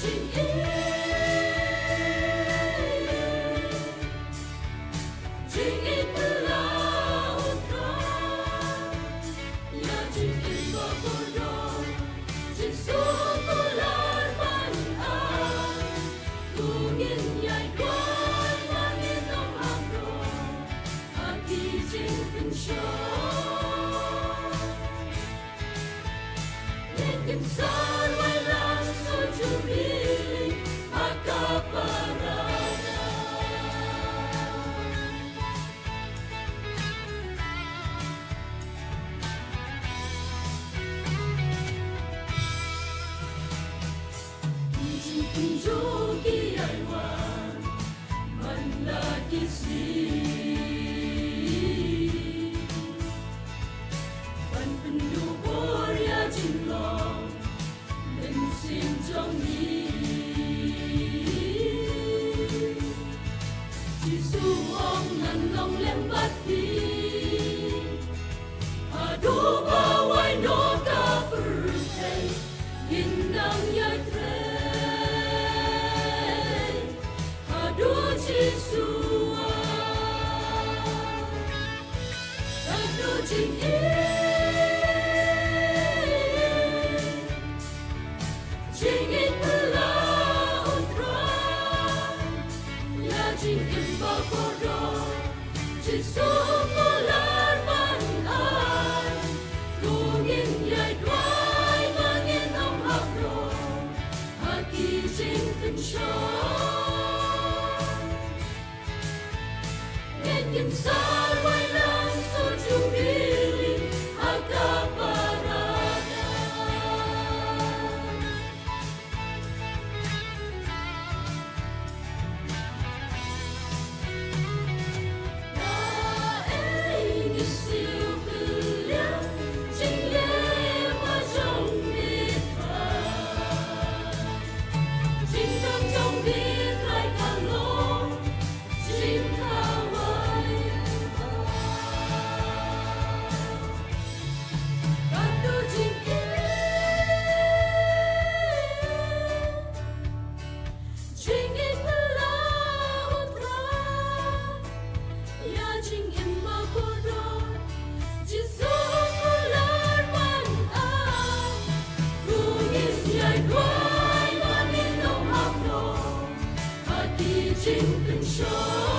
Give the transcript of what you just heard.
trình yên trình yên telah utara ya trình yên berkodok Yesus keluar banai tungin nhai quan langit ông abro hati trình pensyar Lekim sarway lang sujubili makaparada Ijin pinjogi aywan manlagi si Ban pendubur ya jinglong Linh xin trong ni Giêsu ông ngàn lòng lem bắt đi Aduh bawai no ka perhei Ginang ya trei Aduh Giêsu Aduh jing Trình yên telah utara ya trình yên berkodok Yesus keluar banai tungin nhai đoái langit ông abro hati trình pensyar Lekim sarway lang sujubili makaparada Trình yên berkodok Yesus keluar banai tungin nhai đoái langit ông abro hati trình pensyar